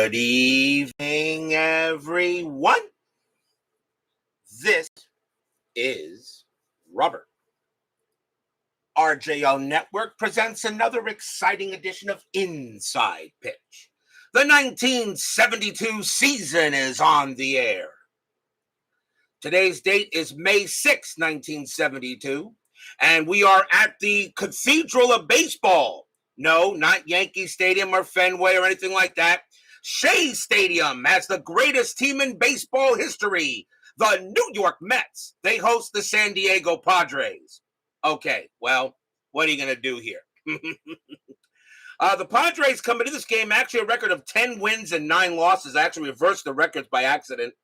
Good evening, everyone. This is Robert. RJO Network presents another exciting edition of Inside Pitch. The 1972 season is on the air. Today's date is May 6, 1972, and we are at the Cathedral of Baseball. No, not Yankee Stadium or Fenway or anything like that. Shea Stadium has the greatest team in baseball history, the New York Mets. They host the San Diego Padres. Okay, well, what are you going to do here? The Padres come into this game actually a record of 10 wins and 9 losses. I actually reversed the records by accident.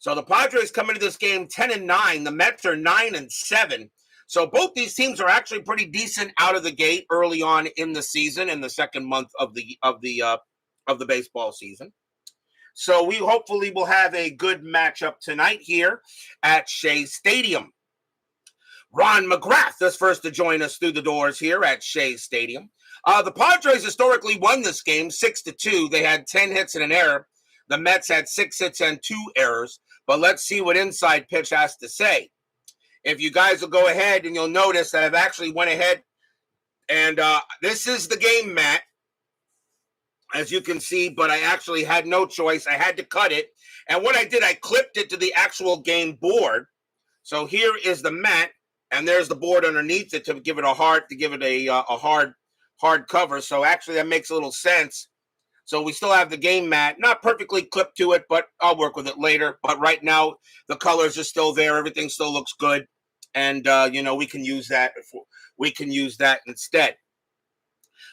So the Padres come into this game 10-9. The Mets are 9-7. So both these teams are actually pretty decent out of the gate early on in the season, in the second month of the baseball season. So we hopefully will have a good matchup tonight here at Shea Stadium. Ron McGrath is first to join us through the doors here at Shea Stadium. The Padres historically won this game 6-2. They had 10 hits and an error. The Mets had 6 hits and 2 errors. But let's see what Inside Pitch has to say. If you guys will go ahead, and you'll notice that I've actually went ahead and this is the game mat, as you can see, but I actually had no choice. I had to cut it. And what I did, I clipped it to the actual game board. So here is the mat, and there's the board underneath it to give it a hard cover. So actually that makes a little sense. So we still have the game mat, not perfectly clipped to it, but I'll work with it later. But right now, the colors are still there. Everything still looks good. And, we can use that. We can use that instead.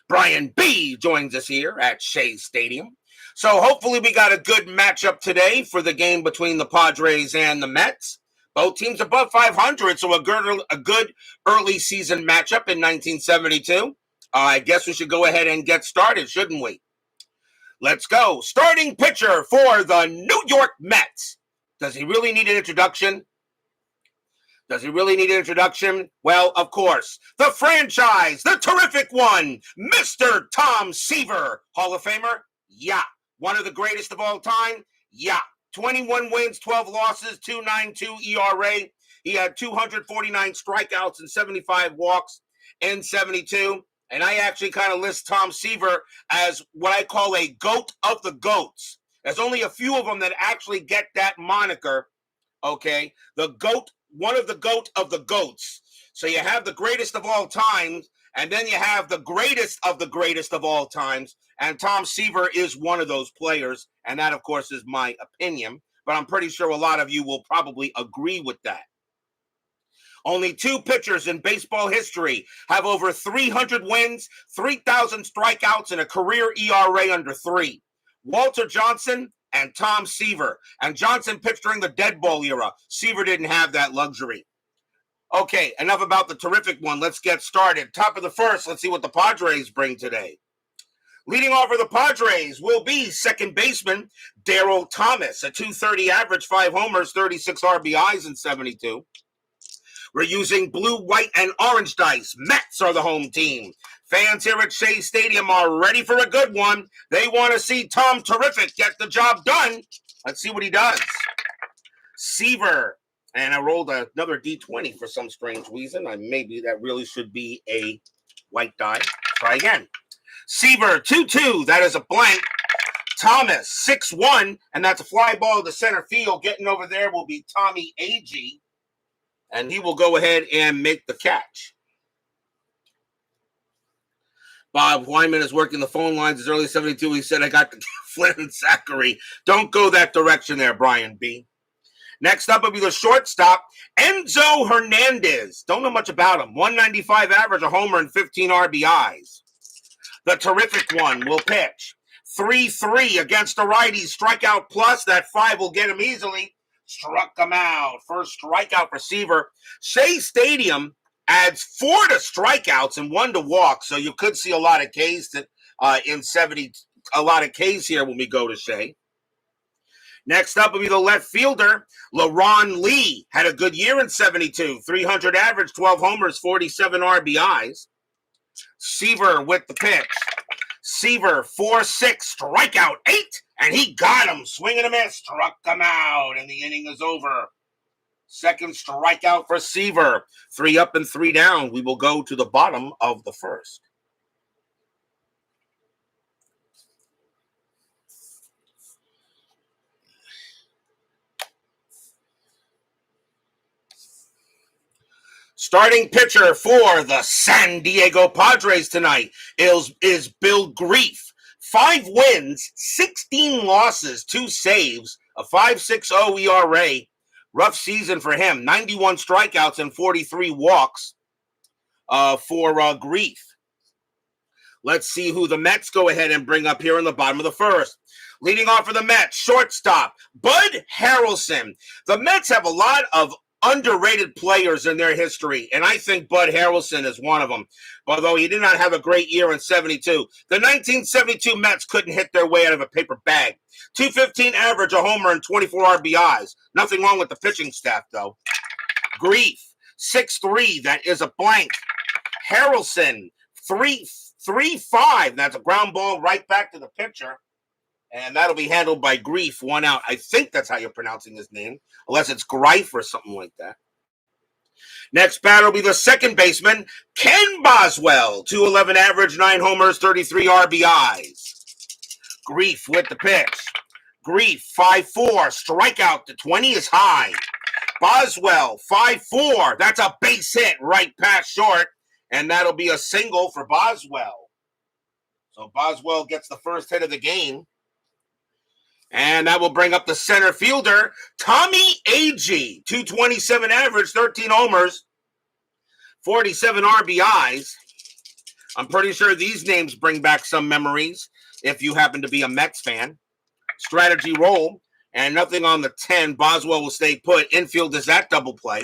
Brian B. joins us here at Shea Stadium. So hopefully we got a good matchup today for the game between the Padres and the Mets. Both teams above 500, so a good early season matchup in 1972. I guess we should go ahead and get started, shouldn't we? Let's go. Starting pitcher for the New York Mets. Does he really need an introduction? Well, of course. The franchise, the terrific one, Mr. Tom Seaver. Hall of Famer? Yeah. One of the greatest of all time? Yeah. 21 wins, 12 losses, 2.92 ERA. He had 249 strikeouts and 75 walks in 72. And I actually kind of list Tom Seaver as what I call a GOAT of the GOATs. There's only a few of them that actually get that moniker, okay? The GOAT, one of the GOAT of the GOATs. So you have the greatest of all times, and then you have the greatest of all times, and Tom Seaver is one of those players, and that, of course, is my opinion, but I'm pretty sure a lot of you will probably agree with that. Only 2 pitchers in baseball history have over 300 wins, 3,000 strikeouts, and a career ERA under 3. Walter Johnson and Tom Seaver. And Johnson pitched during the dead ball era. Seaver didn't have that luxury. Okay, enough about the terrific one. Let's get started. Top of the first, let's see what the Padres bring today. Leading off for the Padres will be second baseman Darryl Thomas, a .230 average, 5 homers, 36 RBIs in 72. We're using blue, white, and orange dice. Mets are the home team. Fans here at Shea Stadium are ready for a good one. They want to see Tom Terrific get the job done. Let's see what he does. Seaver. And I rolled another D20 for some strange reason. Maybe that really should be a white die. Try again. Seaver, 2-2. That is a blank. Thomas, 6-1. And that's a fly ball to center field. Getting over there will be Tommy Agee. And he will go ahead and make the catch. Bob Wyman is working the phone lines as early 72. He said, I got the Flynn and Zachary. Don't go that direction there, Brian B. Next up will be the shortstop, Enzo Hernandez. Don't know much about him. 195 average, a homer, and 15 RBIs. The terrific one will pitch. 3-3 against the righties. Strikeout plus. That 5 will get him easily. Struck him out. First strikeout for Seaver. Shea Stadium adds 4 to strikeouts and 1 to walks, so you could see a lot of Ks in 70. A lot of Ks here when we go to Shea. Next up will be the left fielder, LaRon Lee. Had a good year in 72. 300 average, 12 homers, 47 RBIs. Seaver with the pitch. Seaver, 4-6, strikeout 8, and he got him. Swing and a miss, struck him out, and the inning is over. Second strikeout for Seaver. 3 up and 3 down. We will go to the bottom of the first. Starting pitcher for the San Diego Padres tonight is Bill Greif. 5 wins, 16 losses, 2 saves, a 5.60 ERA. Rough season for him. 91 strikeouts and 43 walks for Greif. Let's see who the Mets go ahead and bring up here in the bottom of the first. Leading off for the Mets, shortstop, Bud Harrelson. The Mets have a lot of underrated players in their history, and I think Bud Harrelson is one of them, although he did not have a great year in 72. The 1972 Mets couldn't hit their way out of a paper bag. 215 average, a homer, and 24 RBIs. Nothing wrong with the pitching staff, though. Greif, 6'3", that is a blank. Harrelson, 3.5, that's a ground ball right back to the pitcher. And that'll be handled by Greif, 1 out. I think that's how you're pronouncing his name, unless it's Greif or something like that. Next batter will be the second baseman, Ken Boswell. 211 average, 9 homers, 33 RBIs. Greif with the pitch. Greif, 5'4", strikeout to 20 is high. Boswell, 5'4", that's a base hit right past short, and that'll be a single for Boswell. So Boswell gets the first hit of the game. And that will bring up the center fielder, Tommy Agee. 227 average, 13 homers, 47 RBIs. I'm pretty sure these names bring back some memories if you happen to be a Mets fan. Strategy roll, and nothing on the 10. Boswell will stay put. Infield is that double play.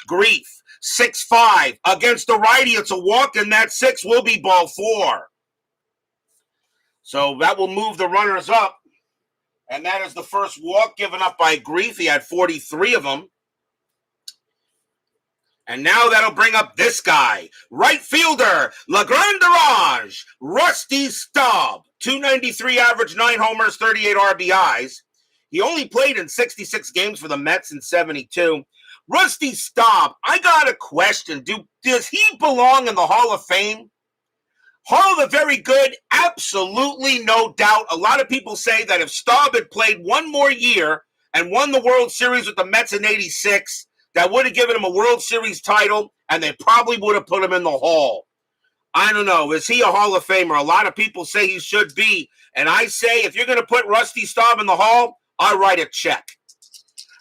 Greif, 6'5". Against the righty, it's a walk, and that 6 will be ball 4. So that will move the runners up. And that is the first walk given up by Greif. He had 43 of them. And now that'll bring up this guy, right fielder, Lagrange, Rusty Staub. 293 average, 9 homers, 38 RBIs. He only played in 66 games for the Mets in 72. Rusty Staub, I got a question. Does he belong in the Hall of Fame? Hall of the Very Good, absolutely no doubt. A lot of people say that if Staub had played one more year and won the World Series with the Mets in 86, that would have given him a World Series title, and they probably would have put him in the Hall. I don't know. Is he a Hall of Famer? A lot of people say he should be. And I say, if you're going to put Rusty Staub in the Hall, I write a check.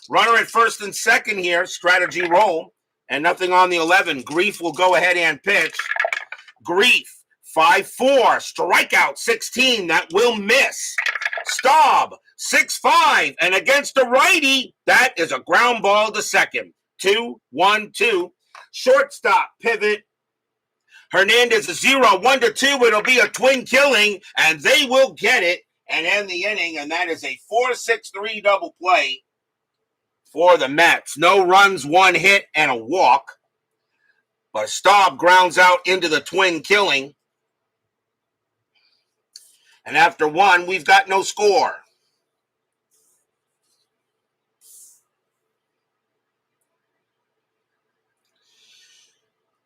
Runner at first and second here, strategy roll, and nothing on the 11. Greif will go ahead and pitch. Greif. 5'4", strikeout 16, that will miss. Staub, 6'5", and against the righty, that is a ground ball to second. 2-1-2. Shortstop pivot. Hernandez is 0, 1-2. It'll be a twin killing, and they will get it and end the inning, and that is a 4-6-3 double play for the Mets. No runs, 1 hit, and a walk. But Staub grounds out into the twin killing. And after 1, we've got no score.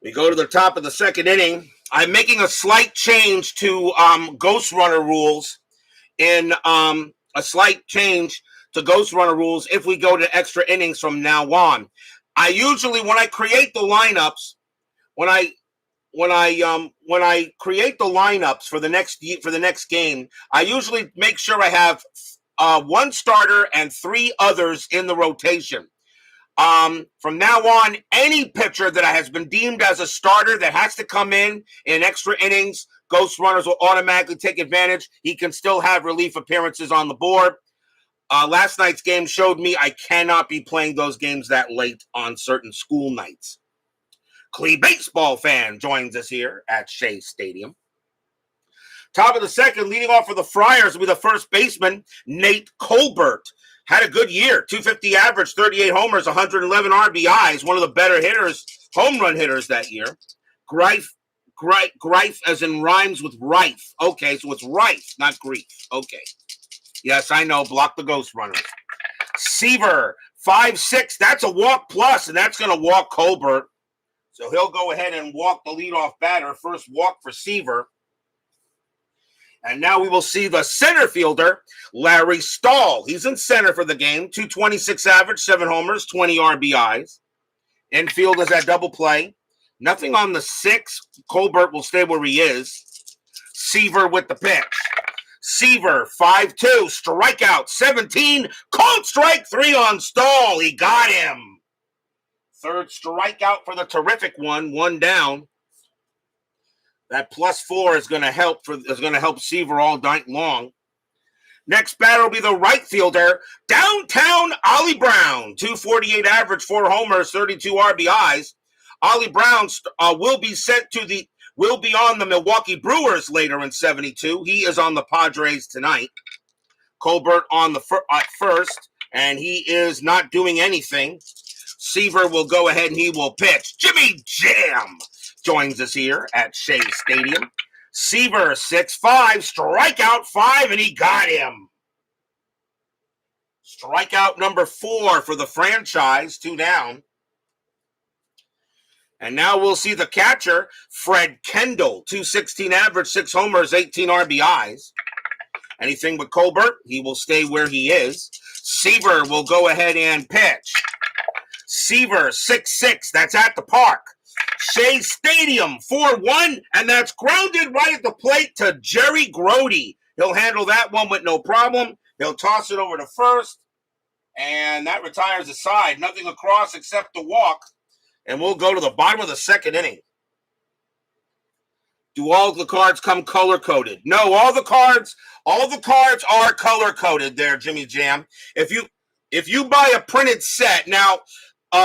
We go to the top of the second inning. I'm making a slight change to Ghost Runner rules. If we go to extra innings from now on. I usually, when I create the lineups, when I create the lineups for the next game, I usually make sure I have 1 starter and 3 others in the rotation. From now on, any pitcher that has been deemed as a starter that has to come in extra innings, Ghost Runners will automatically take advantage. He can still have relief appearances on the board. Last night's game showed me I cannot be playing those games that late on certain school nights. Clee baseball fan joins us here at Shea Stadium. Top of the second, leading off for the Friars will be the first baseman, Nate Colbert. Had a good year, 250 average, 38 homers, 111 RBIs, one of the better hitters, home run hitters that year. Greif Greif as in rhymes with rife. Okay, so it's rife, not grief. Okay. Yes, I know. Block the ghost runners. Seaver, 5'6". That's a walk plus, and that's going to walk Colbert. So he'll go ahead and walk the leadoff batter. First walk for Seaver. And now we will see the center fielder, Larry Stahl. He's in center for the game. 226 average, 7 homers, 20 RBIs. Infield is at double play. Nothing on the 6. Colbert will stay where he is. Seaver with the pitch. Seaver, 5-2, strikeout, 17, called strike 3 on Stahl. He got him. Third strikeout for the terrific one down. That +4 is going to help Seaver all night long. Next batter will be the right fielder, downtown Ollie Brown, 248 average, 4 homers, 32 RBIs. Ollie Brown will be on the Milwaukee Brewers later in 72. He is on the Padres tonight. Colbert on the first, and he is not doing anything. Seaver will go ahead and he will pitch. Jimmy Jam joins us here at Shea Stadium. Seaver, 6'5", strikeout 5, and he got him. Strikeout number 4 for the franchise, 2 down. And now we'll see the catcher, Fred Kendall, 216 average, 6 homers, 18 RBIs. Anything with Colbert, he will stay where he is. Seaver will go ahead and pitch. Seaver, 6'6", that's at the park. Shea Stadium, 4-1, and that's grounded right at the plate to Jerry Grody. He'll handle that one with no problem. He'll toss it over to first, and that retires the side. Nothing across except the walk, and we'll go to the bottom of the second inning. Do all the cards come color-coded? No, all the cards are color-coded there, Jimmy Jam. If you buy a printed set, now,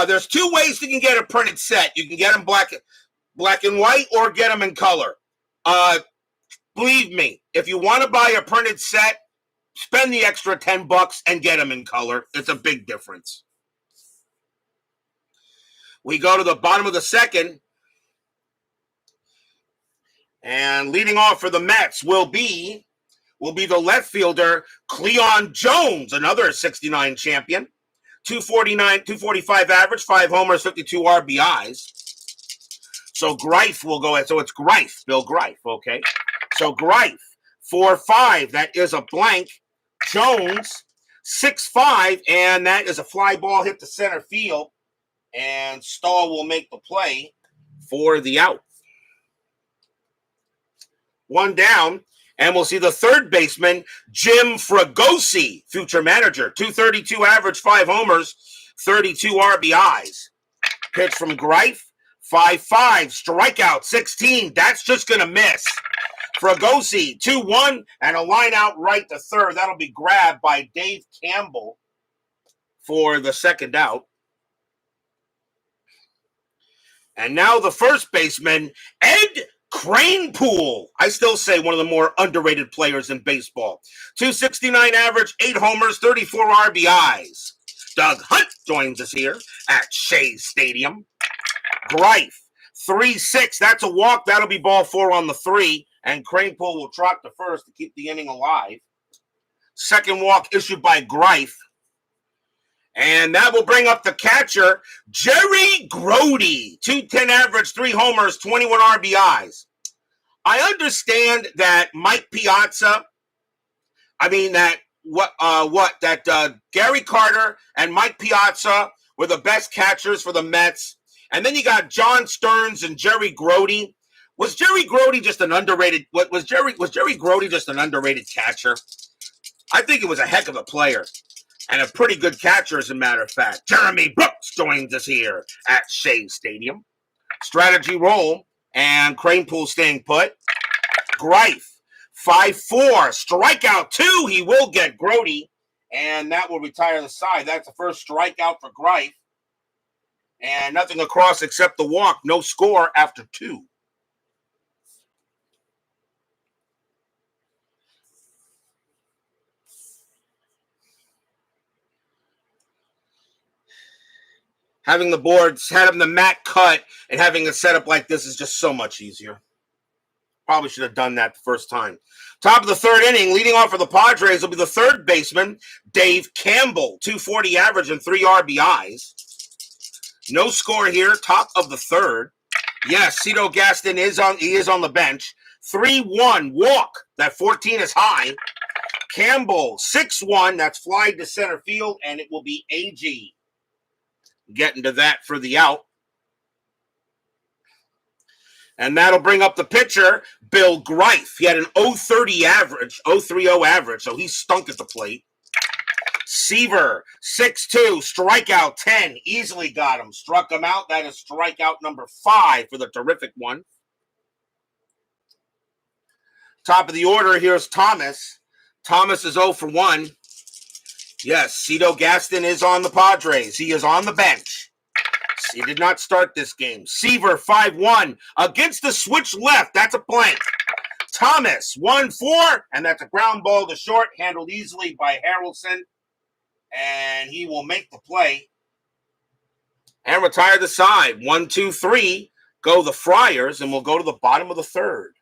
there's 2 ways you can get a printed set. You can get them black and white or get them in color. Believe me, if you want to buy a printed set, spend the extra $10 and get them in color. It's a big difference. We go to the bottom of the second. And leading off for the Mets will be the left fielder, Cleon Jones, another 69 champion. 245 average, 5 homers, 52 RBIs. So Greif will go ahead. So it's Greif, Bill Greif, okay? So Greif, 4-5, that is a blank. Jones, 6'5", and that is a fly ball hit to center field. And Stahl will make the play for the out. 1 down. And we'll see the third baseman, Jim Fregosi, future manager. 232 average, 5 homers, 32 RBIs. Pitch from Greif, 5-5, strikeout 16. That's just going to miss. Fregosi, 2-1, and a line out right to third. That'll be grabbed by Dave Campbell for the second out. And now the first baseman, Ed Kranepool. I still say one of the more underrated players in baseball. 269 average, 8 homers, 34 RBIs. Doug Hunt joins us here at Shea Stadium. Greif, 3-6. That's a walk. That'll be ball 4 on the 3. And Kranepool will trot to first to keep the inning alive. Second walk issued by Greif. And that will bring up the catcher, Jerry Grody. 210 average, 3 homers, 21 RBIs. I understand that Gary Carter and Mike Piazza were the best catchers for the Mets. And then you got John Stearns and Jerry Grody. Was Jerry Grody just an underrated catcher? I think it was a heck of a player. And a pretty good catcher, as a matter of fact. Jeremy Brooks joins us here at Shea Stadium. Strategy roll, and Kranepool staying put. Greif, 5-4, strikeout 2. He will get Grody, and that will retire the side. That's the first strikeout for Greif. And nothing across except the walk. No score after 2. Having the mat cut and having it set up like this is just so much easier. Probably should have done that the first time. Top of the third inning, leading off for the Padres will be the third baseman, Dave Campbell, 240 average and 3 RBIs. No score here, top of the third. Yes, Cito Gaston is on the bench. 3-1 walk. That 14 is high. Campbell, 6-1. That's fly to center field, and it will be AG getting to that for the out. And that'll bring up the pitcher, Bill Greif. He had an 0.30 average, 0.30 average, so he stunk at the plate. Seaver, 6-2, strikeout 10. Easily got him. Struck him out. That is strikeout number 5 for the terrific one. Top of the order, here's Thomas. Thomas is 0 for 1. Yes, Cito Gaston is on the Padres. He is on the bench. He did not start this game. Seaver, 5-1. Against the switch left. That's a blank. Thomas, 1-4. And that's a ground ball to short. Handled easily by Harrelson. And he will make the play. And retire the side. 1, 2, 3. Go the Friars. And we'll go to the bottom of the third.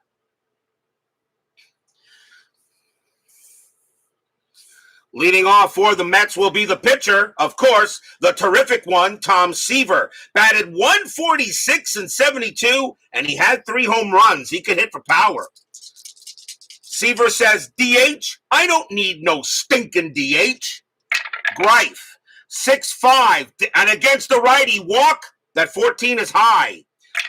Leading off for the Mets will be the pitcher, of course, the terrific one, Tom Seaver. Batted 146 and 72, and he had 3 home runs. He could hit for power. Seaver says, DH? I don't need no stinking DH. Greif, 6-5, and against the righty, walk. That 14 is high.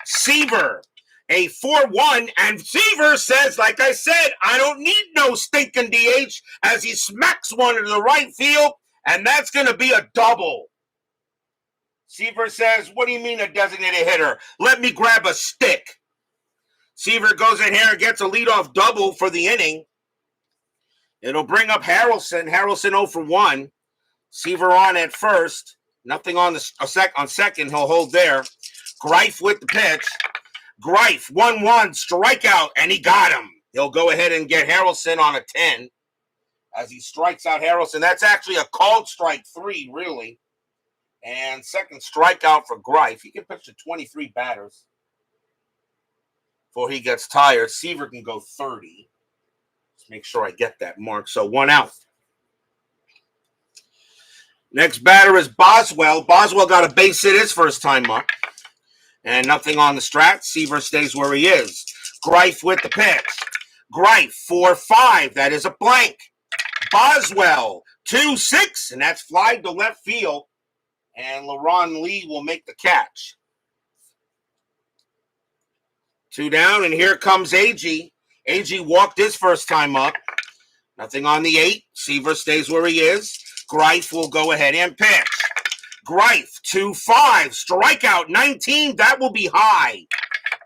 Seaver, a 4-1, and Seaver says, like I said, I don't need no stinking DH, as he smacks one into the right field, and that's going to be a double. Seaver says, what do you mean a designated hitter? Let me grab a stick. Seaver goes in here and gets a leadoff double for the inning. It'll bring up Harrelson. Harrelson 0 for 1. Seaver on at first. Nothing on second. He'll hold there. Greif with the pitch. Greif, 1-1, strikeout, and he got him. He'll go ahead and get Harrelson on a 10 as he strikes out Harrelson. That's actually a called strike 3, really. And second strikeout for Greif. He can pitch to 23 batters before he gets tired. Seaver can go 30. Let's make sure I get that mark. So 1 out. Next batter is Boswell. Boswell got a base hit his first time up. And nothing on the strat. Seaver stays where he is. Greif with the pitch. Greif, 4-5. That is a blank. Boswell, 2-6. And that's fly to left field. And LaRon Lee will make the catch. 2 down. And here comes AG. AG walked his first time up. Nothing on the 8. Seaver stays where he is. Greif will go ahead and pitch. Greif, 2-5, strikeout 19, that will be high.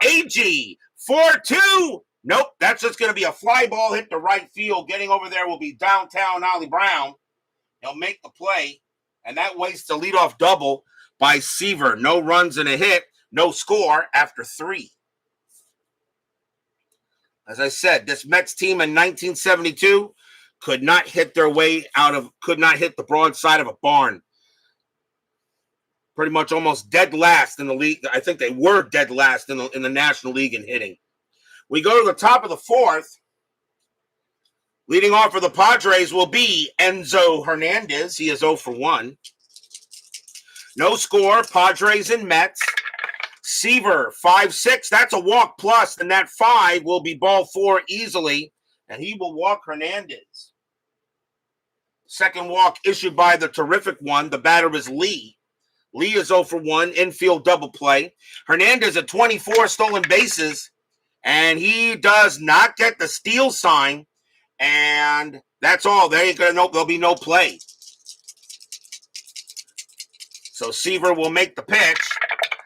AG, 4-2. Nope, that's just going to be a fly ball hit to right field. Getting over there will be downtown Ollie Brown. He'll make the play, and that wastes a leadoff double by Seaver. No runs and a hit, no score after 3. As I said, this Mets team in 1972 could not hit the broadside of a barn. Pretty much almost dead last in the league. I think they were dead last in the National League in hitting. We go to the top of the 4th. Leading off for the Padres will be Enzo Hernandez. He is 0 for 1. No score, Padres and Mets. Seaver, 5-6. That's a walk plus, and that 5 will be ball 4 easily, and he will walk Hernandez. Second walk issued by the terrific one. The batter is Lee. Lee is 0 for 1, infield double play. Hernandez at 24 stolen bases, and he does not get the steal sign, and that's all. There'll be no play. So Seaver will make the pitch.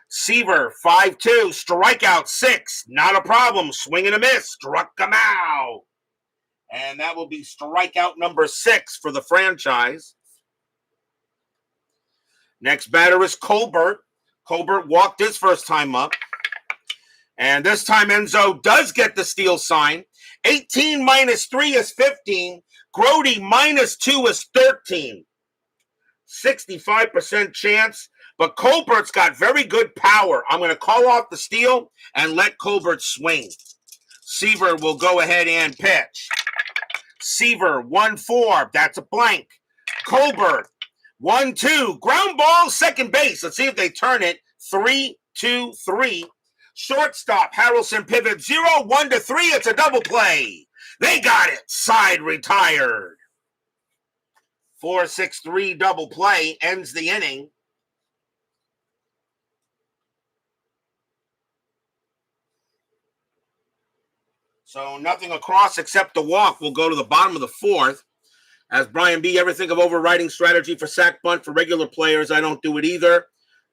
Seaver, 5-2, strikeout 6, not a problem. Swing and a miss, struck him out. And that will be strikeout number 6 for the franchise. Next batter is Colbert. Colbert walked his first time up. And this time Enzo does get the steal sign. 18 minus 3 is 15. Grody minus 2 is 13. 65% chance. But Colbert's got very good power. I'm going to call off the steal and let Colbert swing. Seaver will go ahead and pitch. Seaver, 1-4. That's a blank. Colbert, 1-2. Ground ball, second base. Let's see if they turn it. 3-2-3. Shortstop, Harrelson pivot 0-1-3. It's a double play. They got it. Side retired. 4-6-3 double play ends the inning. So nothing across except the walk will go to the bottom of the fourth. As Brian B., ever think of overriding strategy for sack bunt for regular players? I don't do it either.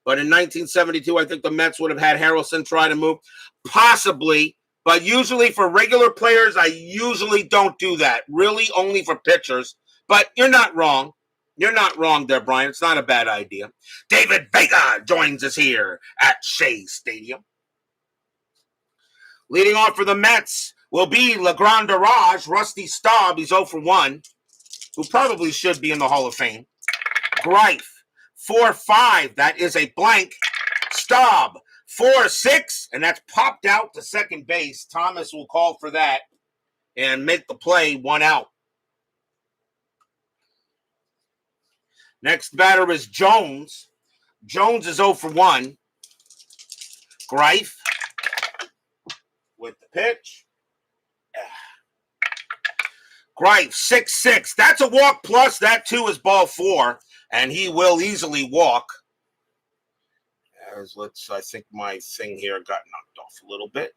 But in 1972, I think the Mets would have had Harrelson try to move. Possibly. But usually for regular players, I usually don't do that. Really only for pitchers. But you're not wrong. You're not wrong there, Brian. It's not a bad idea. David Vega joins us here at Shea Stadium. Leading off for the Mets will be Legrand Darage, Rusty Staub. He's 0-for-1, who probably should be in the Hall of Fame. Greif, 4-5. That is a blank. Staub, 4-6, and that's popped out to second base. Thomas will call for that and make the play, 1 out. Next batter is Jones. Jones is 0-for-1. Greif with the pitch. Greif, 6-6. That's a walk plus. That, too, is ball 4, and he will easily walk. I think my thing here got knocked off a little bit.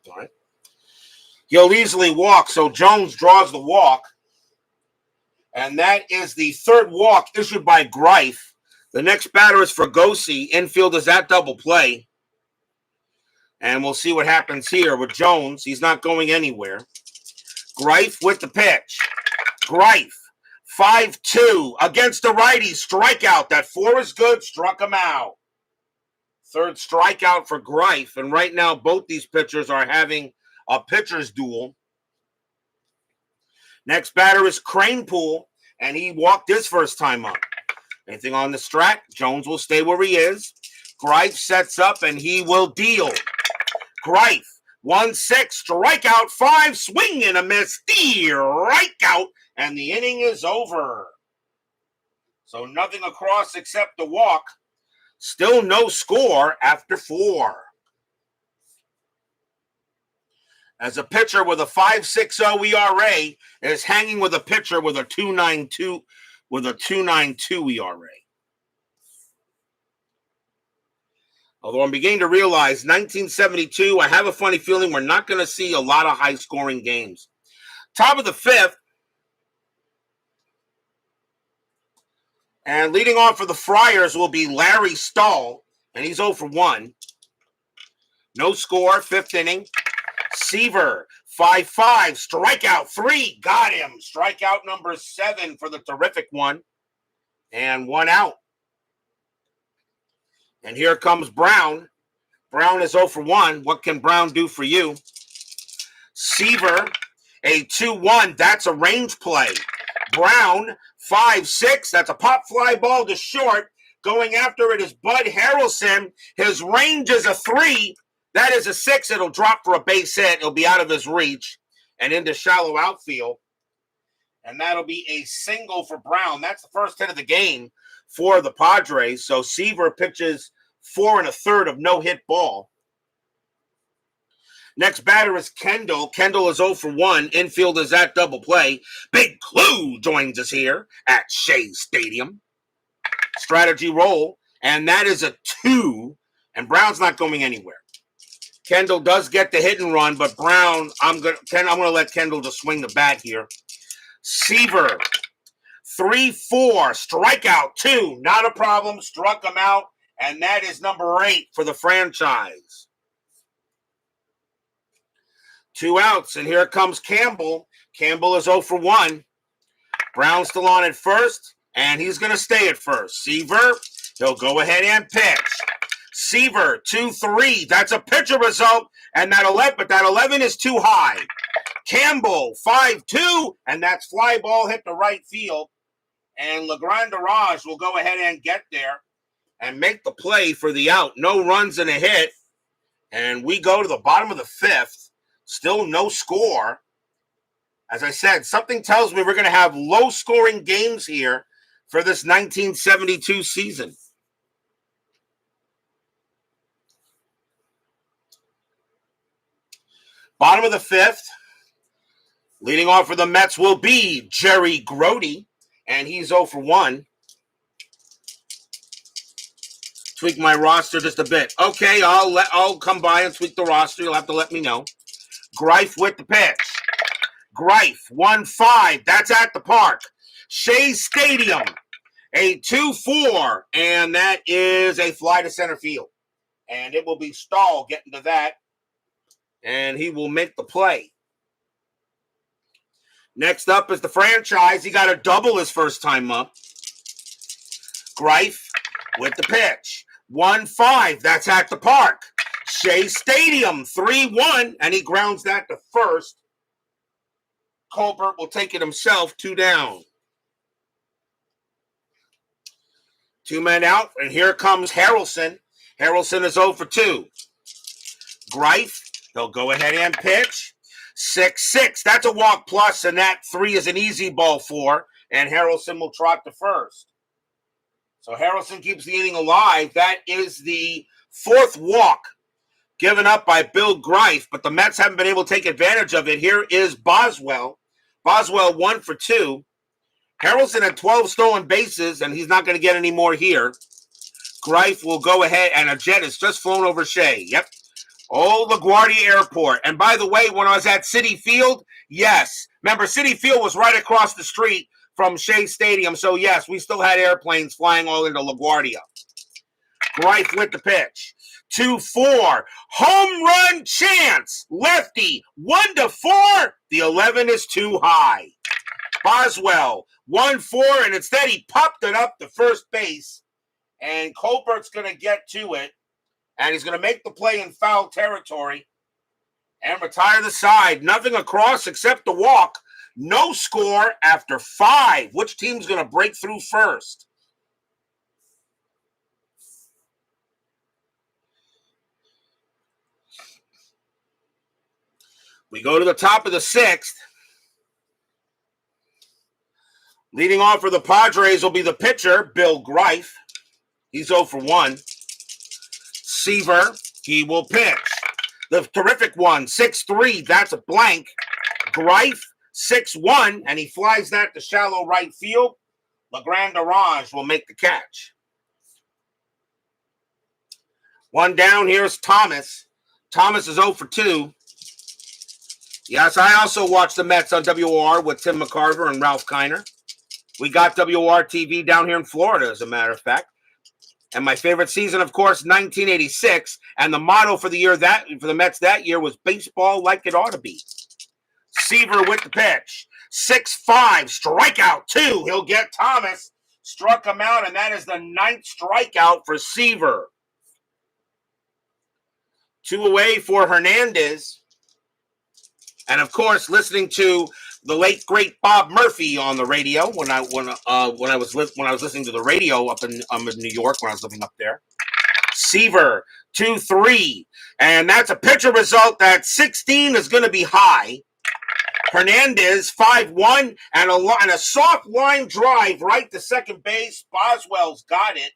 All right. He'll easily walk, so Jones draws the walk. And that is the third walk issued by Greif. The next batter is Fregosi. Infield is at double play. And we'll see what happens here with Jones. He's not going anywhere. Greif with the pitch. Greif, 5-2 against the righty. Strikeout. That 4 is good. Struck him out. Third strikeout for Greif. And right now, both these pitchers are having a pitcher's duel. Next batter is Cranepool, and he walked his first time up. Anything on the strat? Jones will stay where he is. Greif sets up, and he will deal. Greif, 1-6, strikeout, 5, swing and a miss, strikeout, and the inning is over. So nothing across except the walk. Still no score after 4. As a pitcher with a 5.60 ERA is hanging with a pitcher with a 2.92 ERA. Although I'm beginning to realize 1972, I have a funny feeling we're not going to see a lot of high-scoring games. Top of the 5th. And leading off for the Friars will be Larry Stahl, and he's 0-for-1. No score, 5th inning. Seaver, 5-5, strikeout 3, got him. Strikeout number 7 for the terrific one, and 1 out. And here comes Brown. Brown is 0-for-1. What can Brown do for you? Seaver, a 2-1. That's a range play. Brown, 5-6. That's a pop fly ball to short. Going after it is Bud Harrelson. His range is a 3. That is a 6. It'll drop for a base hit. It'll be out of his reach and into shallow outfield. And that'll be a single for Brown. That's the first hit of the game for the Padres. So Seaver pitches 4 1/3 of no-hit ball. Next batter is Kendall. Kendall is 0-for-1. Infield is at double play. Big Clue joins us here at Shea Stadium. Strategy roll. And that is a 2. And Brown's not going anywhere. Kendall does get the hit and run, but Brown, I'm gonna let Kendall just swing the bat here. Seaver, 3-4, strikeout 2, not a problem, struck him out, and that is number 8 for the franchise. 2 outs, and here comes Campbell. Campbell is 0-for-1. Brown still on at first, and he's going to stay at first. Seaver, he'll go ahead and pitch. Seaver, 2-3. That's a pitcher result, and that 11 is too high. Campbell, 5-2, and that's fly ball hit to right field. And Legrand Darage will go ahead and get there and make the play for the out. No runs and a hit. And we go to the bottom of the fifth. Still no score. As I said, something tells me we're going to have low-scoring games here for this 1972 season. Bottom of the fifth. Leading off for the Mets will be Jerry Grody, and he's 0 for 1. Tweak my roster just a bit. Okay, I'll come by and tweak the roster. You'll have to let me know. Greif with the pitch. Greif, 1-5. That's at the park. Shea Stadium, a 2-4, and that is a fly to center field. And it will be Stahl getting to that, and he will make the play. Next up is the franchise. He got a double his first time up. Greif with the pitch. 1-5. That's at the park. Shea Stadium, 3-1, and he grounds that to first. Colbert will take it himself, 2 down. 2 men out, and here comes Harrelson. Harrelson is 0 for 2. Greif, he'll go ahead and pitch. 6-6. That's a walk plus, and that 3 is an easy ball 4, and Harrelson will trot to first. So Harrelson keeps the inning alive. That is the 4th walk given up by Bill Greif, but the Mets haven't been able to take advantage of it. Here is Boswell. Boswell 1 for 2. Harrelson had 12 stolen bases, and he's not going to get any more here. Greif will go ahead, and a jet has just flown over Shea. Yep. Oh, LaGuardia Airport. And by the way, when I was at Citi Field, yes. Remember, Citi Field was right across the street from Shea Stadium. So, yes, we still had airplanes flying all into LaGuardia. Greif with the pitch. 2-4. Home run chance. Lefty. 1-4. The 11 is too high. Boswell. 1-4. And instead he popped it up to first base. And Colbert's going to get to it. And he's going to make the play in foul territory. And retire the side. Nothing across except the walk. No score after 5. Which team's going to break through first? We go to the top of the 6th. Leading off for the Padres will be the pitcher, Bill Greif. He's 0 for 1. Seaver, he will pitch. The terrific one, 6-3, that's a blank. Greif, 6-1, and he flies that to shallow right field. Legrand Orange will make the catch. 1 down, here's Thomas. Thomas is 0 for 2. Yes, I also watched the Mets on WOR with Tim McCarver and Ralph Kiner. We got WOR TV down here in Florida, as a matter of fact. And my favorite season, of course, 1986. And the motto for the Mets that year was baseball like it ought to be. Seaver with the pitch. 6-5, strikeout 2. He'll get Thomas. Struck him out, and that is the 9th strikeout for Seaver. 2 away for Hernandez. And of course, listening to the late great Bob Murphy on the radio when I was listening to the radio up in New York when I was living up there. Seaver 2-3, and that's a pitcher result that 16 is going to be high. Hernandez 5-1 and a soft line drive right to second base. Boswell's got it,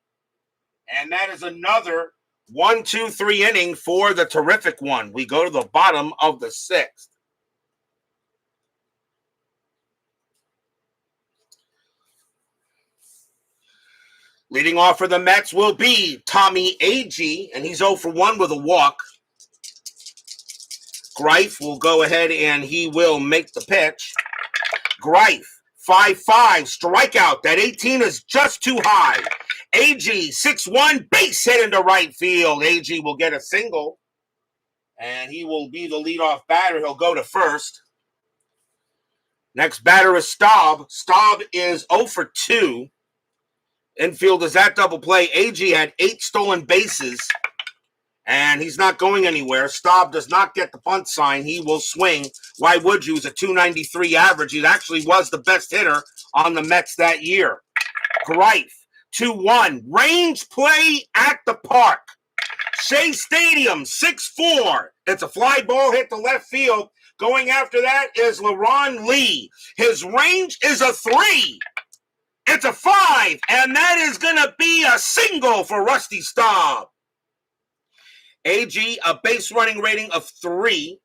and that is another 1-2-3 inning for the terrific one. We go to the bottom of the 6th. Leading off for the Mets will be Tommy Agee, and he's 0 for 1 with a walk. Greif will go ahead and he will make the pitch. Greif, 5-5, strikeout. That 18 is just too high. Agee, 6-1, base hit into right field. Agee will get a single, and he will be the leadoff batter. He'll go to first. Next batter is Staub. Staub is 0 for 2. Infield is that double play. Agee had 8 stolen bases, and he's not going anywhere. Staub does not get the punt sign. He will swing. Why would you? He's a .293 average. He actually was the best hitter on the Mets that year. Greif, 2-1. Range play at the park. Shea Stadium, 6'4". It's a fly ball hit to left field. Going after that is LaRon Lee. His range is a 3. It's a 5, and that is going to be a single for Rusty Staub. AG, a base running rating of 3,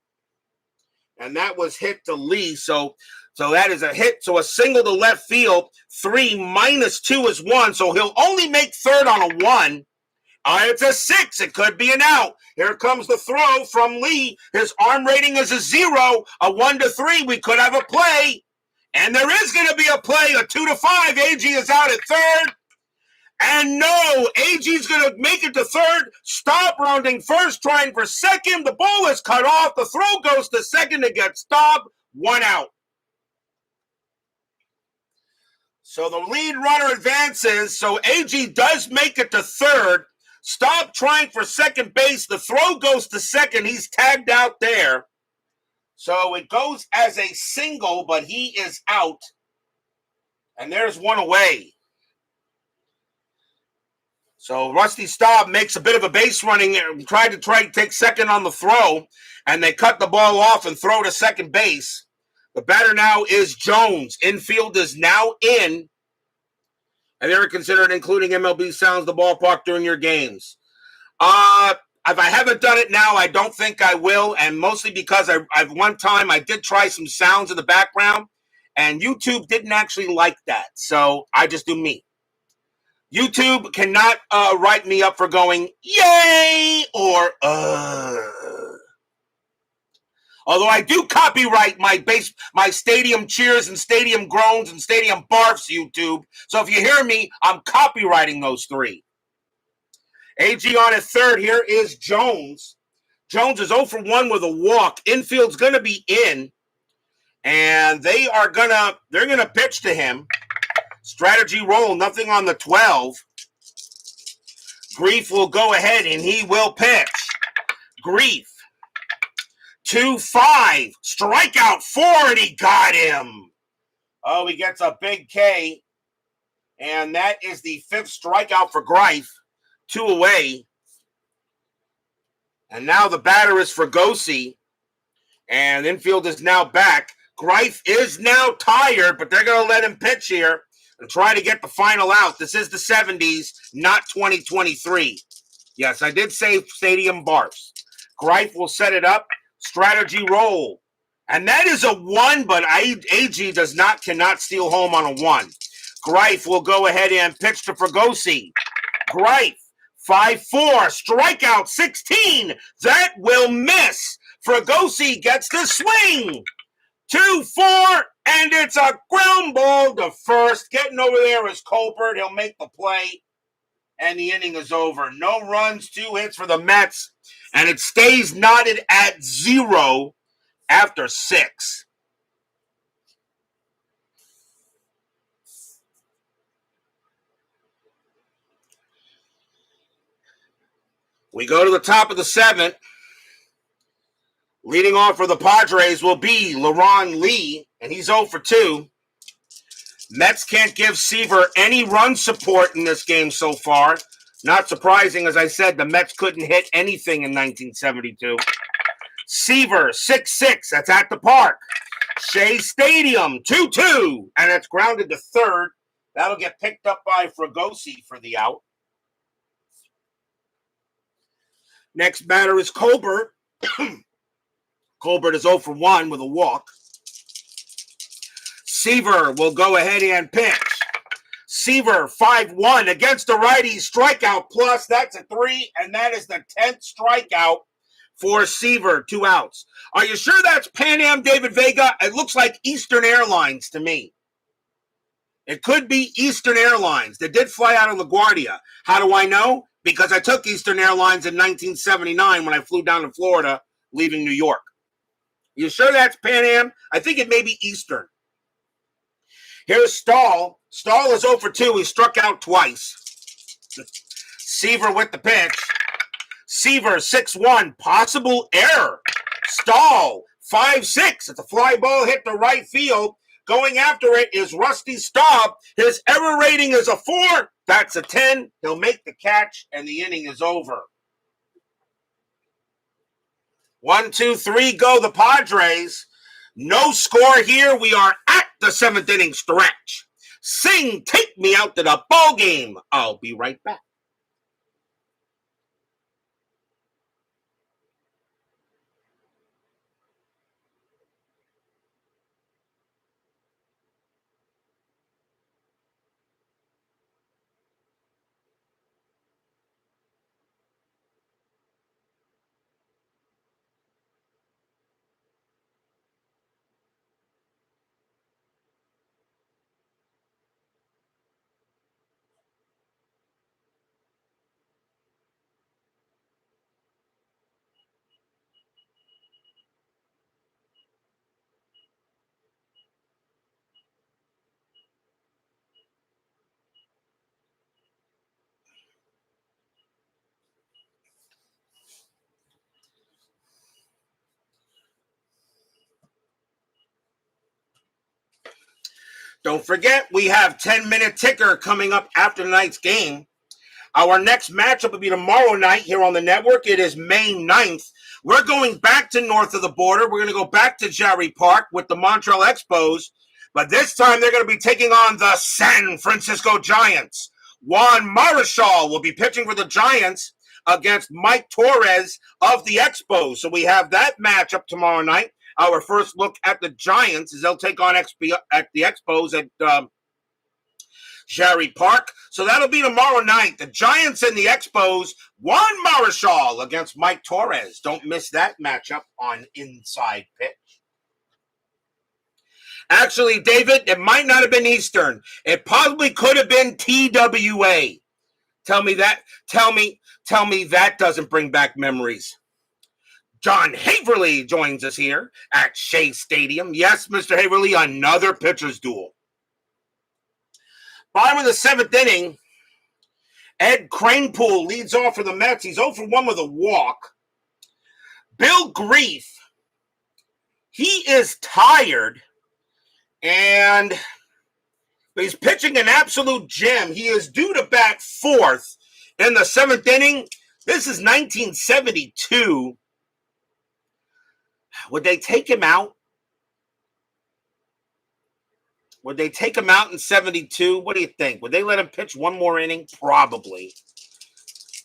and that was hit to Lee, so that is a hit. So a single to left field, 3 minus 2 is 1, so he'll only make third on a 1. It's a 6. It could be an out. Here comes the throw from Lee. His arm rating is a 0, a 1 to 3. We could have a play. And there is going to be a play, a 2 to 5. AG is out at third. And no, AG's going to make it to third. Stop rounding first, trying for second. The ball is cut off. The throw goes to second to get stopped. 1 out. So the lead runner advances. So AG does make it to third. Stop trying for second base. The throw goes to second. He's tagged out there. So it goes as a single, but he is out. And there's 1 away. So Rusty Staub makes a bit of a base running, tried to take second on the throw, and they cut the ball off and throw to second base. The batter now is Jones. Infield is now in. Have you ever considered including MLB sounds the ballpark during your games? If I haven't done it now, I don't think I will, and mostly because I've one time I did try some sounds in the background, and YouTube didn't actually like that, so I just do me. YouTube cannot write me up for going yay or Although I do copyright my stadium cheers and stadium groans and stadium barfs, YouTube. So if you hear me, I'm copywriting those 3. AG on at third. Here is Jones. Jones is 0 for 1 with a walk. Infield's going to be in, and they're going to pitch to him. Strategy roll, nothing on the 12. Greif will go ahead, and he will pitch. Greif. 2-5, strikeout 4, and he got him. Oh, he gets a big K, and that is the 5th strikeout for Greif. 2 away. And now the batter is Fregosi, and infield is now back. Greif is now tired, but they're going to let him pitch here and try to get the final out. This is the 70s, not 2023. Yes, I did say stadium barfs. Greif will set it up. Strategy roll. And that is a 1, but AG cannot steal home on a 1. Greif will go ahead and pitch to Fregosi. Greif, 5-4, strikeout 16. That will miss. Fregosi gets the swing. 2-4, and it's a ground ball to first. Getting over there is Colbert. He'll make the play, and the inning is over. No runs, 2 hits for the Mets. And it stays knotted at 0 after 6. We go to the top of the 7th. Leading off for the Padres will be LaRon Lee, and he's 0 for 2. Mets can't give Seaver any run support in this game so far. Not surprising, as I said, the Mets couldn't hit anything in 1972. Seaver, 6-6. That's at the park. Shea Stadium, 2-2. And it's grounded to third. That'll get picked up by Fregosi for the out. Next batter is Colbert. Colbert is 0 for 1 with a walk. Seaver will go ahead and pitch. Seaver, 5-1 against the righty, strikeout plus. That's a 3, and that is the 10th strikeout for Seaver, 2 outs. Are you sure that's Pan Am David Vega? It looks like Eastern Airlines to me. It could be Eastern Airlines. They did fly out of LaGuardia. How do I know? Because I took Eastern Airlines in 1979 when I flew down to Florida, leaving New York. You sure that's Pan Am? I think it may be Eastern. Here's Stahl. Stahl is 0 for 2. He struck out twice. Seaver with the pitch. Seaver, 6-1. Possible error. Stahl, 5-6. It's a fly ball hit to right field. Going after it is Rusty Staub. His error rating is a 4. That's a 10. He'll make the catch, and the inning is over. 1, 2, 3, go the Padres. No score here. We are at the 7th inning stretch. Sing, take me out to the ball game. I'll be right back. Don't forget, we have 10-minute ticker coming up after tonight's game. Our next matchup will be tomorrow night here on the network. It is May 9th. We're going back to north of the border. We're going to go back to Jerry Park with the Montreal Expos. But this time they're going to be taking on the San Francisco Giants. Juan Marichal will be pitching for the Giants against Mike Torres of the Expos. So we have that matchup tomorrow night. Our first look at the Giants is they'll take on at the Expos at Jerry Park. So that'll be tomorrow night. The Giants and the Expos. Juan Marichal against Mike Torres. Don't miss that matchup on Inside Pitch. Actually, David, it might not have been Eastern. It probably could have been TWA. Tell me that doesn't bring back memories. John Haverly joins us here at Shea Stadium. Yes, Mr. Haverly, another pitcher's duel. Bottom of the 7th inning, Ed Kranepool leads off for the Mets. He's 0 for 1 with a walk. Bill Greif, he is tired, and he's pitching an absolute gem. He is due to bat 4th in the 7th inning. This is 1972. Would they take him out? Would they take him out in 72? What do you think? Would they let him pitch one more inning? Probably.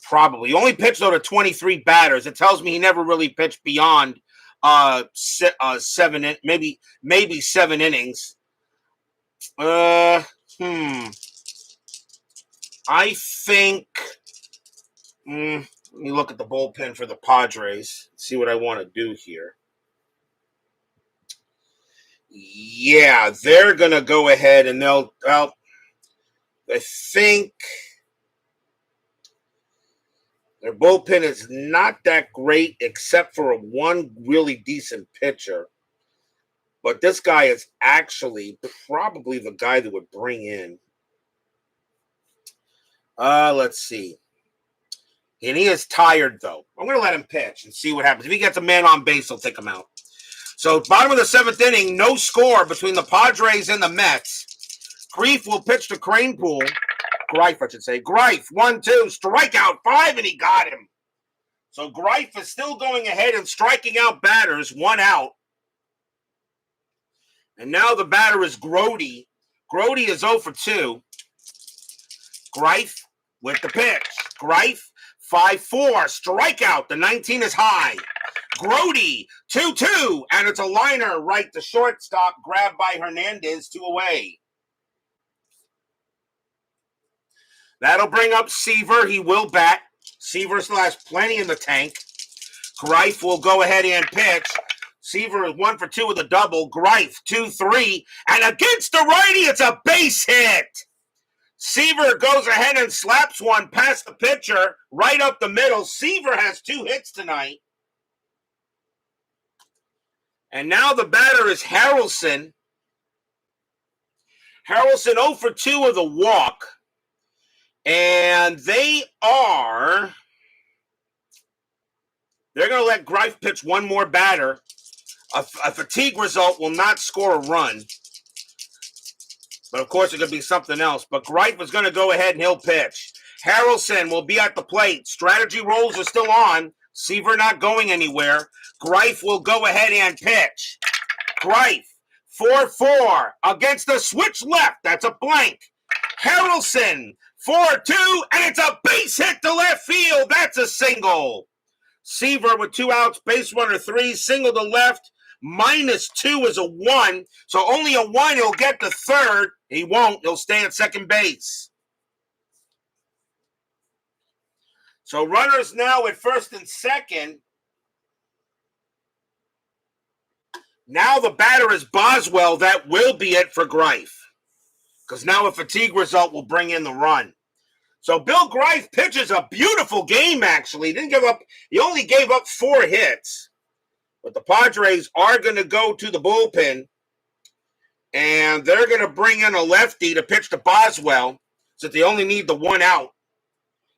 He only pitched though to 23 batters. It tells me he never really pitched beyond 7, maybe 7 innings. I think. Let me look at the bullpen for the Padres. See what I want to do here. Yeah, they're going to go ahead and I think their bullpen is not that great except for one really decent pitcher. But this guy is actually probably the guy that would bring in. Let's see. And he is tired, though. I'm going to let him pitch and see what happens. If he gets a man on base, I'll take him out. So, bottom of the 7th inning, no score between the Padres and the Mets. Greif will pitch to Kranepool. Greif, I should say. Greif, 1-2, strikeout 5, and he got him. So, Greif is still going ahead and striking out batters, 1 out. And now the batter is Grody. Grody is 0 for 2. Greif with the pitch. Greif, 5-4, strikeout. The 19 is high. Grody, 2-2, and it's a liner right to shortstop, grabbed by Hernandez, 2 away. That'll bring up Seaver. He will bat. Seaver still has plenty in the tank. Greif will go ahead and pitch. Seaver is 1 for 2 with a double. Greif, 2-3, and against the righty, it's a base hit. Seaver goes ahead and slaps one past the pitcher, right up the middle. Seaver has 2 hits tonight. And now the batter is Harrelson. Harrelson 0 for 2 with a walk. And they're going to let Greif pitch one more batter. A fatigue result will not score a run. But, of course, it could be something else. But Greif is going to go ahead and he'll pitch. Harrelson will be at the plate. Strategy rolls are still on. Seaver not going anywhere. Greif will go ahead and pitch. Greif, 4-4 against the switch left. That's a blank. Harrelson, 4-2, and it's a base hit to left field. That's a single. Seaver with 2 outs, base runner 3, single to left. -2 is a 1, so only a 1. He'll get to third. He won't. He'll stay at second base. So runners now at first and second. Now the batter is Boswell. That will be it for Greif, because now a fatigue result will bring in the run. So Bill Greif pitches a beautiful game, actually. He only gave up 4 hits. But the Padres are going to go to the bullpen, and they're going to bring in a lefty to pitch to Boswell, so they only need the 1 out.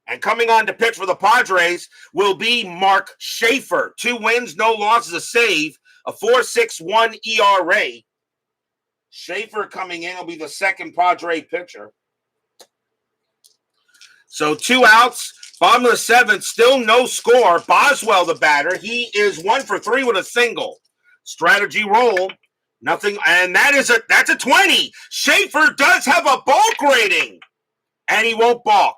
And coming on to pitch for the Padres will be Mark Schaefer. 2 wins, no losses, a save, a 4.61 ERA. Schaefer coming in will be the second Padre pitcher. So 2 outs, bottom of the 7th, still no score. Boswell, the batter, he is 1 for 3 with a single. Strategy roll, nothing, and that's a 20. Schaefer does have a balk rating, and he won't balk.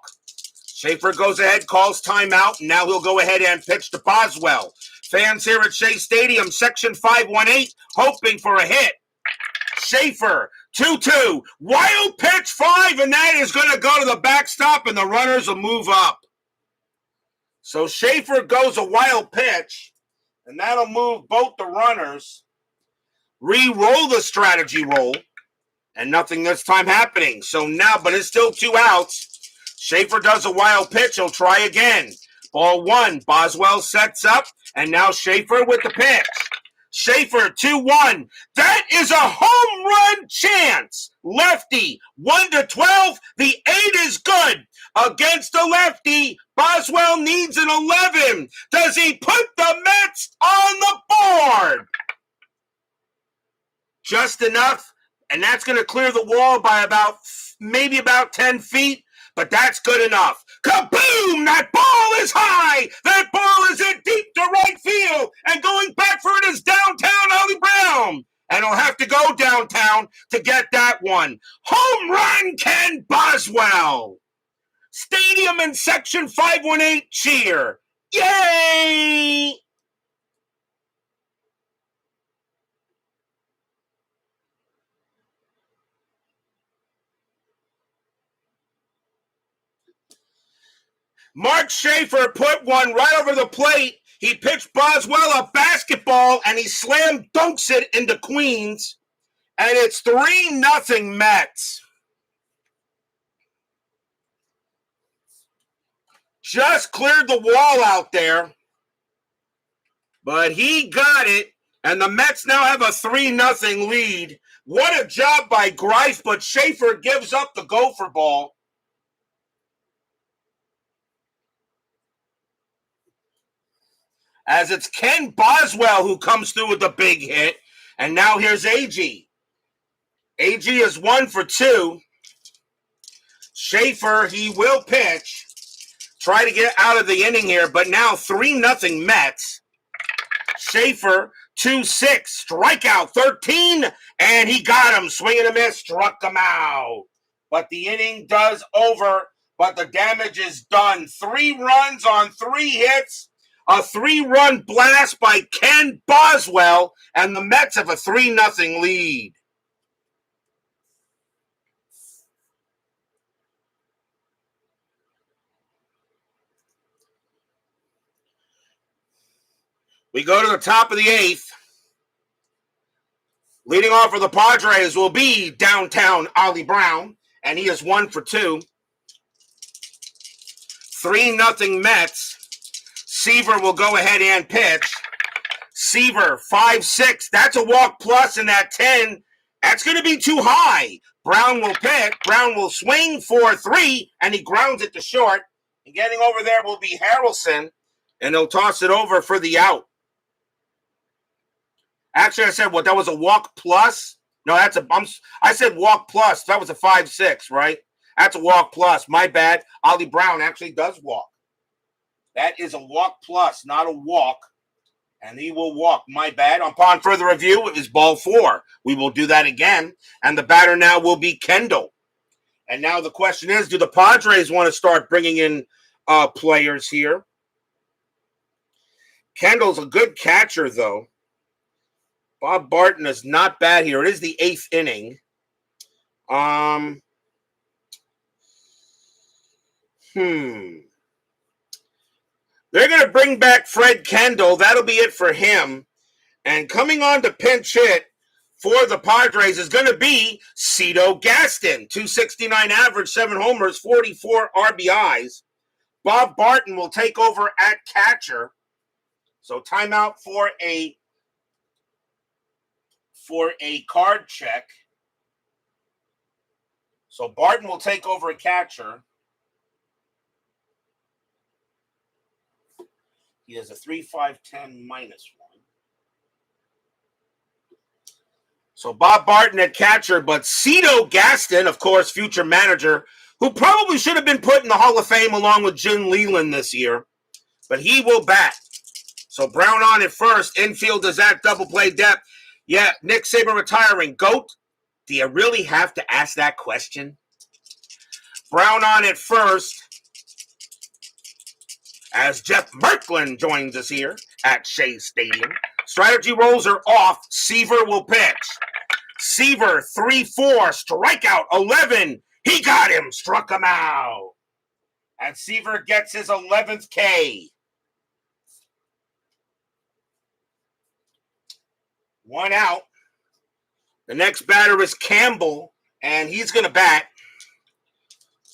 Schaefer goes ahead, calls timeout, and now he'll go ahead and pitch to Boswell. Fans here at Shea Stadium, section 518, hoping for a hit. Schaefer, 2-2, wild pitch 5, and that is going to go to the backstop, and the runners will move up. So Schaefer goes a wild pitch, and that'll move both the runners. Re-roll the strategy roll, and nothing this time happening. So now, but it's still 2 outs. Schaefer does a wild pitch. He'll try again. Ball 1. Boswell sets up, and now Schaefer with the pitch. Schaefer, 2-1. That is a home run chance. Lefty, 1-12. The 8 is good. Against the lefty, Boswell needs an 11. Does he put the Mets on the board? Just enough, and that's going to clear the wall by maybe about 10 feet, but that's good enough. Kaboom! That ball is high! That ball is in deep to right field, and going back for it is downtown Ollie Brown. And he'll have to go downtown to get that one. Home run, Ken Boswell! Stadium in section 518 cheer. Yay! Mark Schaefer put one right over the plate. He pitched Boswell a basketball, and he slam dunks it into Queens. And it's 3-0 Mets. Just cleared the wall out there. But he got it, and the Mets now have a 3-0 lead. What a job by Greif, but Schaefer gives up the gopher ball. As it's Ken Boswell who comes through with the big hit. And now here's AG. AG is 1 for 2. Schaefer, he will pitch. Try to get out of the inning here, but now 3-0 Mets. Schaefer, 2-6, strikeout 13, and he got him. Swing and a miss, struck him out. But the inning does over, but the damage is done. 3 runs on 3 hits. A 3-run blast by Ken Boswell, and the Mets have a 3-0 lead. We go to the top of the 8th. Leading off for the Padres will be downtown Ollie Brown, and he is 1 for 2. 3-0 Mets. Seaver will go ahead and pitch. Seaver, 5-6. That's a walk plus, and that 10, that's going to be too high. Brown will pitch. Brown will swing for 3, and he grounds it to short. And getting over there will be Harrelson, and he'll toss it over for the out. Actually, I said, that was a walk plus? No, I said walk plus. That was a 5-6, right? That's a walk plus. My bad. Ollie Brown actually does walk. That is a walk plus, not a walk. And he will walk. My bad. Upon further review, it is ball 4. We will do that again. And the batter now will be Kendall. And now the question is, do the Padres want to start bringing in players here? Kendall's a good catcher, though. Bob Barton is not bad here. It is the 8th inning. They're going to bring back Fred Kendall. That'll be it for him. And coming on to pinch hit for the Padres is going to be Cito Gaston. 269 average, 7 homers, 44 RBIs. Bob Barton will take over at catcher. So timeout for a card check. So Barton will take over at catcher. He has a 3.510 -1. So Bob Barton at catcher, but Cito Gaston, of course, future manager, who probably should have been put in the Hall of Fame along with Jim Leyland this year, but he will bat. So Brown on at first, infield is at double play depth. Yeah, Nick Saban retiring. GOAT? Do you really have to ask that question? Brown on at first, as Jeff Merklin joins us here at Shea Stadium. Strategy rolls are off. Seaver will pitch. Seaver, 3-4, strikeout, 11. He got him, struck him out. And Seaver gets his 11th K. 1 out. The next batter is Campbell, and he's going to bat.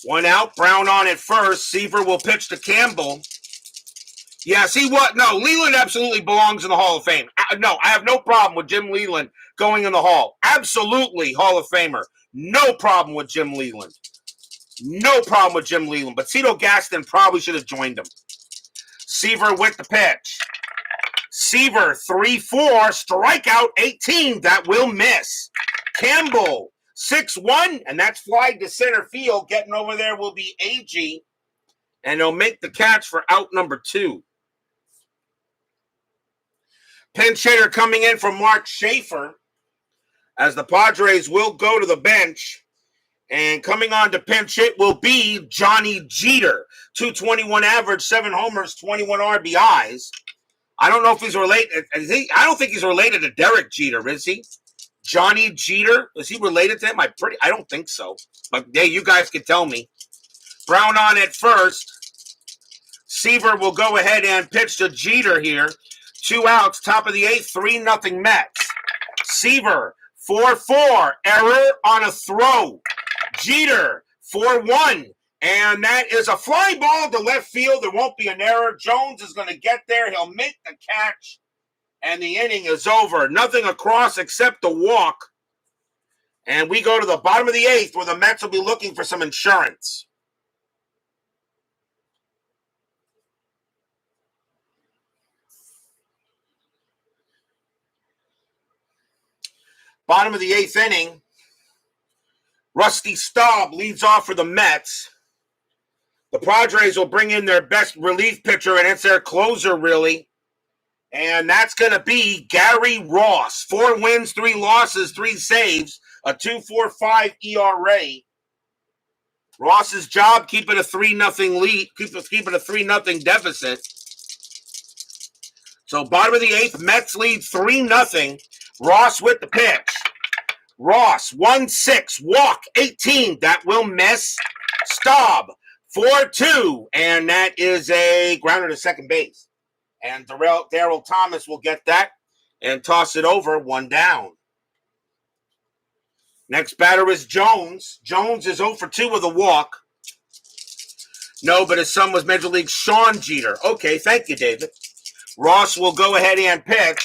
1 out, Brown on at first. Seaver will pitch to Campbell. Yeah, see what? No, Leyland absolutely belongs in the Hall of Fame. No, I have no problem with Jim Leyland going in the Hall. Absolutely Hall of Famer. No problem with Jim Leyland. No problem with Jim Leyland. But Cito Gaston probably should have joined him. Seaver with the pitch. Seaver, 3-4, strikeout, 18. That will miss. Campbell, 6-1, and that's flied to center field. Getting over there will be AG, and he'll make the catch for out number 2. Pinch hitter coming in from Mark Schaefer, as the Padres will go to the bench. And coming on to pinch hit will be Johnny Jeter. 221 average, 7 homers, 21 RBIs. I don't know if he's related. I don't think he's related to Derek Jeter, is he? Johnny Jeter? Is he related to him? I don't think so. But hey, you guys can tell me. Brown on at first. Seaver will go ahead and pitch to Jeter here. 2 outs, top of the 8th, 3-0 Mets. Seaver, 4-4, error on a throw. Jeter, 4-1, and that is a fly ball to left field. There won't be an error. Jones is going to get there. He'll make the catch, and the inning is over. Nothing across except the walk. And we go to the bottom of the 8th, where the Mets will be looking for some insurance. Bottom of the 8th inning, Rusty Staub leads off for the Mets. The Padres will bring in their best relief pitcher, and it's their closer, really. And that's going to be Gary Ross. 4 wins, 3 losses, 3 saves, a 2.45 ERA. Ross's job, keeping a 3-0 lead, keeping a 3-0 deficit. So bottom of the 8th, Mets lead 3-0. Ross with the pitch. Ross, 1-6, walk, 18. That will miss. Staub, 4-2. And that is a grounder to second base. And Darrell Thomas will get that and toss it over, 1 down. Next batter is Jones. Jones is 0-2 with a walk. No, but his son was Major League Sean Jeter. Okay, thank you, David. Ross will go ahead and pitch.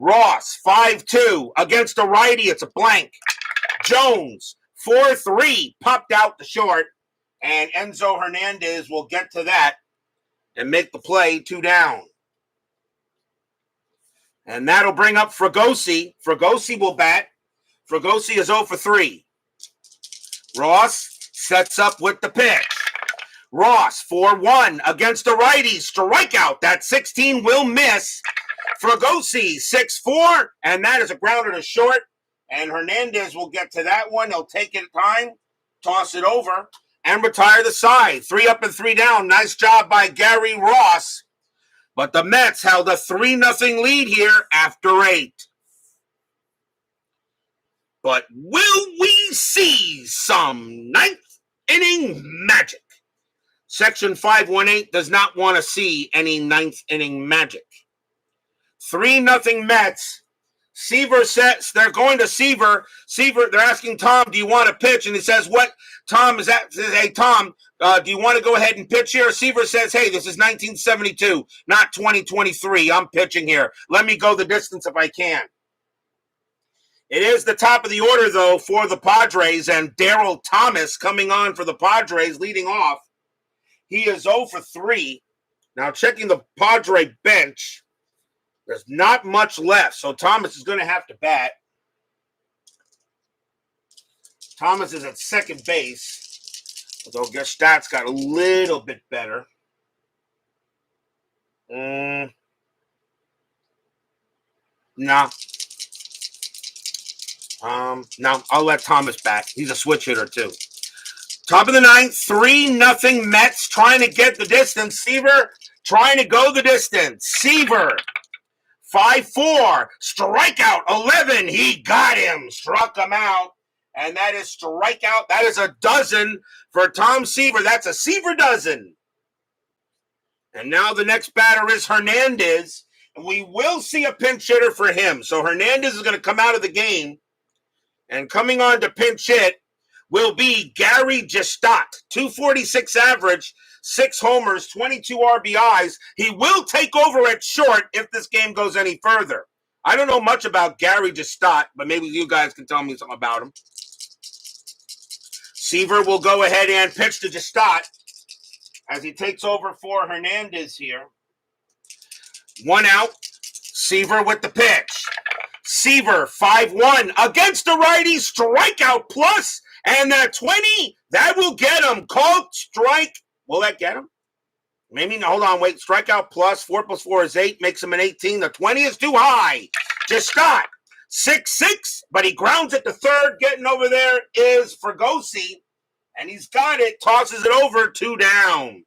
Ross, 5-2. Against a righty, it's a blank. Jones, 4-3. Popped out the short. And Enzo Hernandez will get to that and make the play, 2 down. And that'll bring up Fregosi. Fregosi will bat. Fregosi is 0-3. Ross sets up with the pitch. Ross, 4-1 against the righty. Strikeout. That 16 will miss. Fregosi, 6-4, and that is a grounder to short. And Hernandez will get to that one. He'll take it time, toss it over, and retire the side. 3 up and 3 down. Nice job by Gary Ross. But the Mets held a 3-0 lead here after 8. But will we see some ninth inning magic? Section 518 does not want to see any ninth inning magic. 3-0 Mets. Seaver says they're going to Seaver. Seaver, they're asking Tom, do you want to pitch? And he says, what? Tom is that? Hey, Tom, do you want to go ahead and pitch here? Seaver says, hey, this is 1972, not 2023. I'm pitching here. Let me go the distance if I can. It is the top of the order, though, for the Padres, and Daryl Thomas coming on for the Padres, leading off. He is 0 for 3. Now, checking the Padre bench, there's not much left, so Thomas is going to have to bat. Thomas is at second base, although Gestadt's got a little bit better. No. No, I'll let Thomas bat. He's a switch hitter, too. Top of the ninth, 3-0 Mets trying to get the distance. Seaver trying to go the distance. Seaver, 5-4, strikeout, 11. He got him, struck him out. And that is strikeout. That is a dozen for Tom Seaver. That's a Seaver dozen. And now the next batter is Hernandez. And we will see a pinch hitter for him. So Hernandez is going to come out of the game. And coming on to pinch hit will be Gary Gestadt. 246 average, 6 homers, 22 RBIs. He will take over at short if this game goes any further. I don't know much about Gary Gestadt, but maybe you guys can tell me something about him. Seaver will go ahead and pitch to Gestadt as he takes over for Hernandez here. 1 out. Seaver with the pitch. Seaver, 5-1 against the righty, strikeout plus, and that 20, that will get him. Called strike. Will that get him? Maybe, hold on, wait. Strikeout plus, 4 plus 4 is 8, makes him an 18. The 20 is too high. Gestadt, 6-6, but he grounds it to third. Getting over there is Fregosi, and he's got it, tosses it over, 2 down.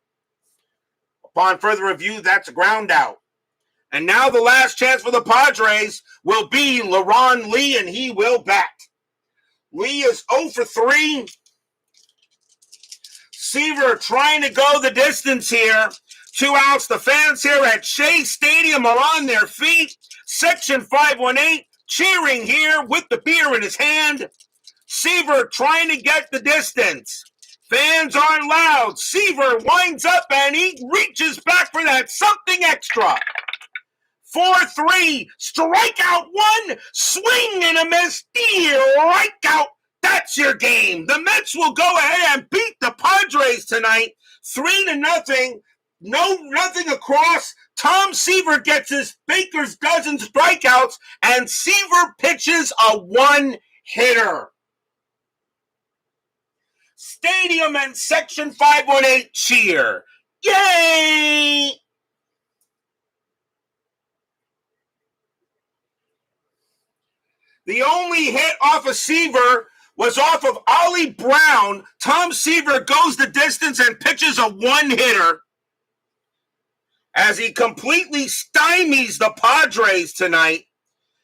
Upon further review, that's a ground out. And now the last chance for the Padres will be LaRon Lee, and he will bat. Lee is 0 for 3. Seaver trying to go the distance here. 2 outs. The fans here at Shea Stadium are on their feet. Section 518 cheering here with the beer in his hand. Seaver trying to get the distance. Fans are loud. Seaver winds up and he reaches back for that something extra. 4-3, strikeout 1, swing and a miss, strikeout. That's your game. The Mets will go ahead and beat the Padres tonight, 3-0. Nothing across. Tom Seaver gets his Baker's dozen strikeouts, and Seaver pitches a 1-hitter. Stadium and Section 518 cheer. Yay! The only hit off of Seaver was off of Ollie Brown. Tom Seaver goes the distance and pitches a 1-hitter as he completely stymies the Padres tonight.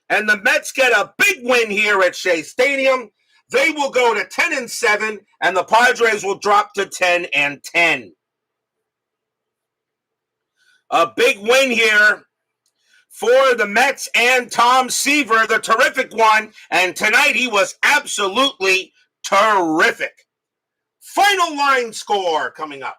And the Mets get a big win here at Shea Stadium. They will go to 10-7, and the Padres will drop to 10-10. A big win here for the Mets and Tom Seaver, the terrific one. And tonight he was absolutely terrific. Final line score coming up.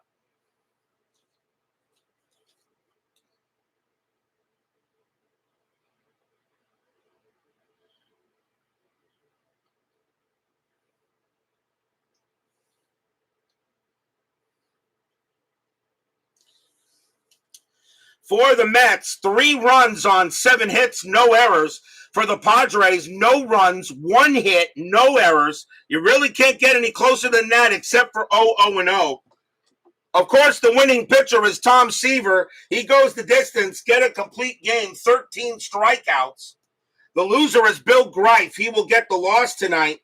For the Mets, 3 runs on 7 hits, no errors. For the Padres, no runs, 1 hit, no errors. You really can't get any closer than that except for 0-0-0. Of course, the winning pitcher is Tom Seaver. He goes the distance, get a complete game, 13 strikeouts. The loser is Bill Greif. He will get the loss tonight.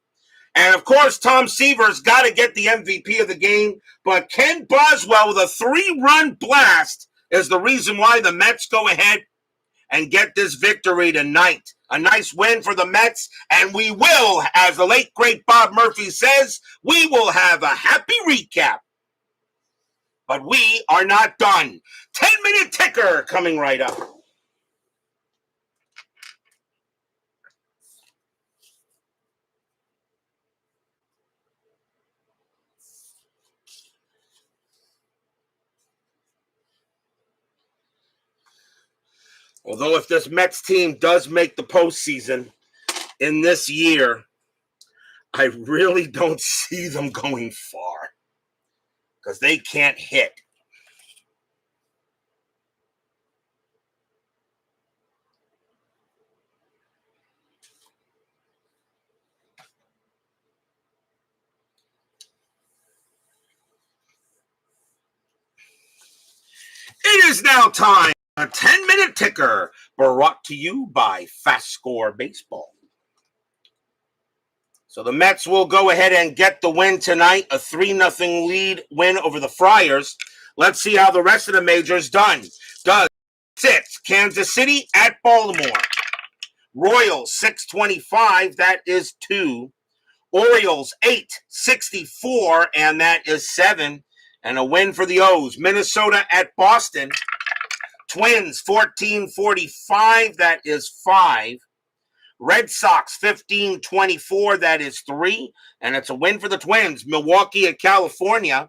And of course, Tom Seaver's got to get the MVP of the game. But Ken Boswell with a 3-run blast is the reason why the Mets go ahead and get this victory tonight. A nice win for the Mets. And we will, as the late great Bob Murphy says, we will have a happy recap. But we are not done. 10-minute ticker coming right up. Although if this Mets team does make the postseason in this year, I really don't see them going far because they can't hit. It is now time. A 10-minute ticker brought to you by FastScore Baseball. So the Mets will go ahead and get the win tonight, a 3-0 lead win over the Friars. Let's see how the rest of the majors does. 6, Kansas City at Baltimore. Royals, 625, that is 2. Orioles, 864, and that is 7. And a win for the O's. Minnesota at Boston. Twins, 1445, that is 5. Red Sox, 1524, that is 3. And it's a win for the Twins. Milwaukee at California.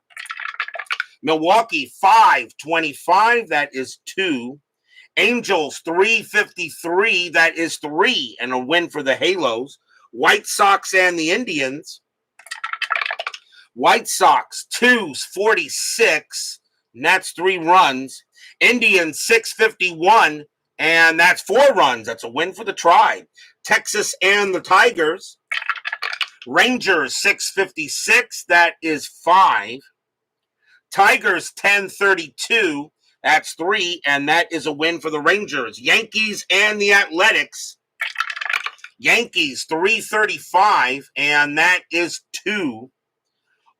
Milwaukee, 525, that is 2. Angels, 353, that is 3. And a win for the Halos. White Sox and the Indians. White Sox, 246, and that's 3 runs. Indians, 651, and that's 4 runs. That's a win for the Tribe. Texas and the Tigers. Rangers, 656, that is 5. Tigers, 1032, that's 3, and that is a win for the Rangers. Yankees and the Athletics. Yankees, 335, and that is 2.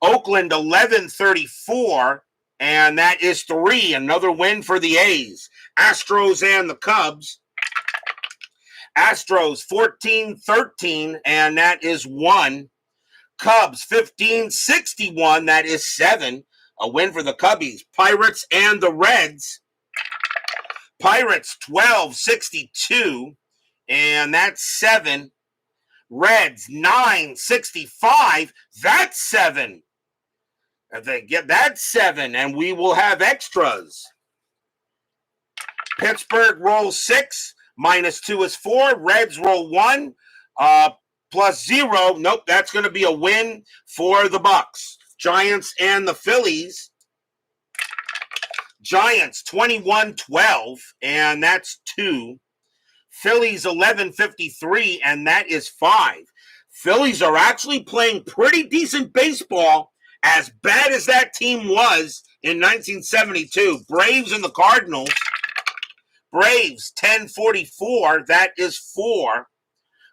Oakland, 1134, and that is 3. Another win for the A's. Astros and the Cubs. Astros, 1413, and that is 1. Cubs, 1561, that is 7. A win for the Cubbies. Pirates and the Reds. Pirates, 1262, and that's 7. Reds, 965, that's 7. If they get that 7, and we will have extras. Pittsburgh rolls 6, -2 is 4. Reds roll 1, +0. Nope, that's going to be a win for the Bucks. Giants and the Phillies. Giants, 2112, and that's 2. Phillies, 1153, and that is 5. Phillies are actually playing pretty decent baseball, as bad as that team was in 1972. Braves and the Cardinals. Braves, 1044, that is 4.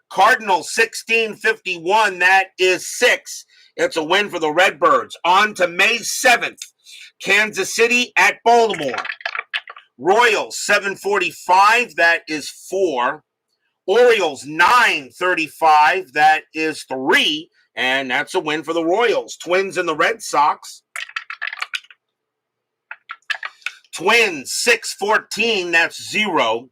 Cardinals, 1651, that is 6. It's a win for the Redbirds. On to May 7th. Kansas City at Baltimore. Royals, 745, that is 4. Orioles, 935, that is 3. And that's a win for the Royals. Twins and the Red Sox. Twins, 614, that's 0.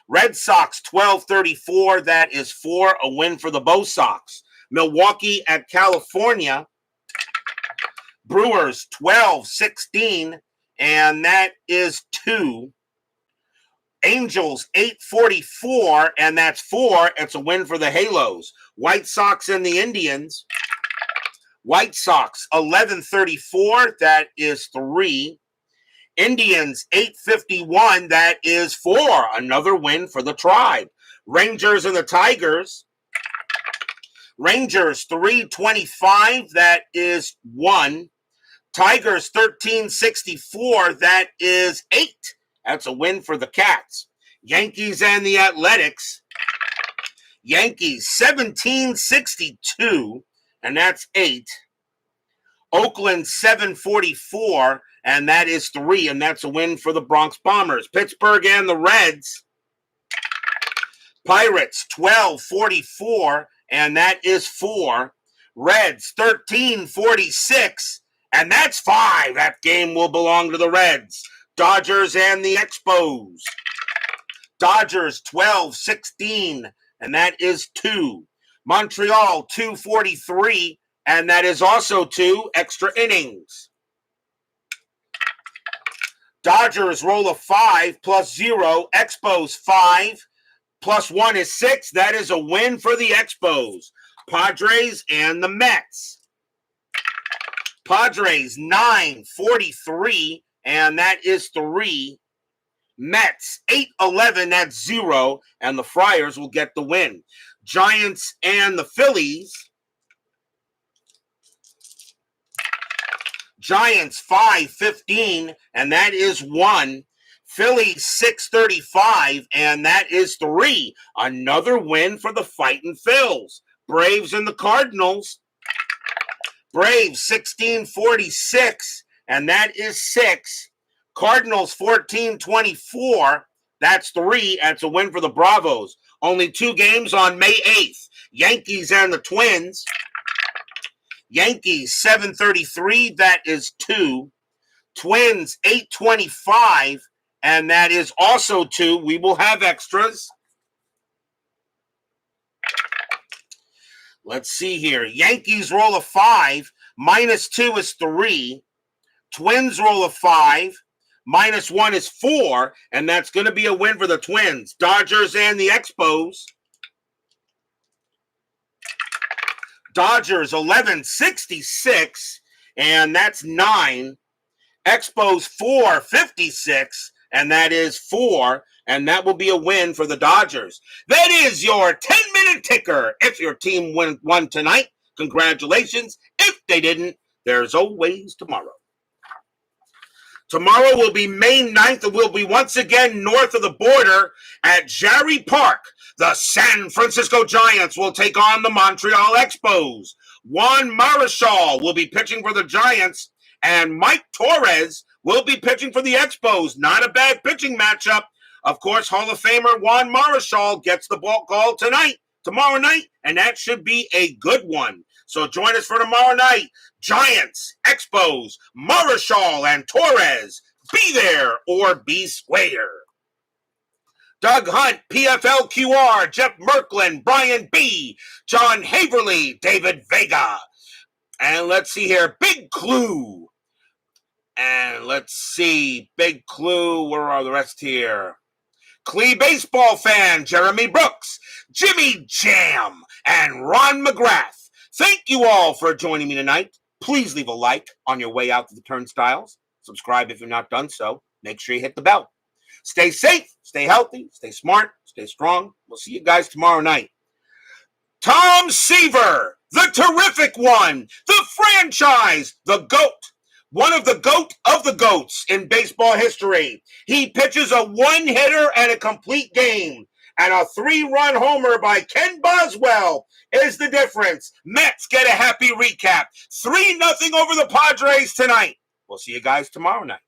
Red Sox, 1234, that is 4. A win for the Bo Sox. Milwaukee at California. Brewers, 1216, and that is 2. Angels, 844, and that's 4. It's a win for the Halos. White Sox and the Indians. White Sox, 1134, that is 3. Indians, 851, that is 4. Another win for the Tribe. Rangers and the Tigers. Rangers, 325, that is 1. Tigers 1364. That is 8. That's a win for the Cats. Yankees and the Athletics. Yankees 1762, and that's 8. Oakland 744, and that is 3, and that's a win for the Bronx Bombers. Pittsburgh and the Reds. Pirates 1244, and that is 4. Reds 1346, and that's 5. That game will belong to the Reds. Dodgers and the Expos. Dodgers 1216, and that is 2. Montreal 243, and that is also 2 extra innings. Dodgers roll a 5 plus 0. Expos 5 plus 1 is 6. That is a win for the Expos. Padres and the Mets. Padres 943, and that is 3. Mets 811, that's 0, and the Friars will get the win. Giants and the Phillies. Giants 515, and that is 1. Phillies 635, and that is 3. Another win for the Fightin' Phils. Braves and the Cardinals. Braves 1646, and that is 6. Cardinals 1424, that's 3. That's a win for the Bravos. Only 2 games on May 8th. Yankees and the Twins. Yankees 733, that is 2. Twins 825, and that is also 2. We will have extras. Let's see here. Yankees roll a 5. Minus 2 is 3. Twins roll a 5. Minus 1 is 4. And that's going to be a win for the Twins. Dodgers and the Expos. Dodgers 1166. And that's 9. Expos 456. And that is 4. And that will be a win for the Dodgers. That is your 10-minute ticker. If your team won tonight, congratulations. If they didn't, there's always tomorrow. Tomorrow will be May 9th, and we'll be once again north of the border at Jarry Park. The San Francisco Giants will take on the Montreal Expos. Juan Marichal will be pitching for the Giants, and Mike Torres will be pitching for the Expos. Not a bad pitching matchup. Of course, Hall of Famer Juan Marichal gets the ball call tomorrow night, and that should be a good one. So join us for tomorrow night. Giants, Expos, Marichal, and Torres. Be there or be square. Doug Hunt, PFL QR, Jeff Merklin, Brian B., John Haverly, David Vega. And let's see here, Big Clue. And let's see, Big Clue, where are the rest here? Clee Baseball fan, Jeremy Brooks, Jimmy Jam, and Ron McGrath. Thank you all for joining me tonight. Please leave a like on your way out to the turnstiles. Subscribe if you're not done so. Make sure you hit the bell. Stay safe, stay healthy, stay smart, stay strong. We'll see you guys tomorrow night. Tom Seaver, the terrific one, the franchise, the GOAT. One of the GOAT of the GOATs in baseball history. He pitches a one-hitter and a complete game. And a 3-run homer by Ken Boswell is the difference. Mets get a happy recap. 3-0 over the Padres tonight. We'll see you guys tomorrow night.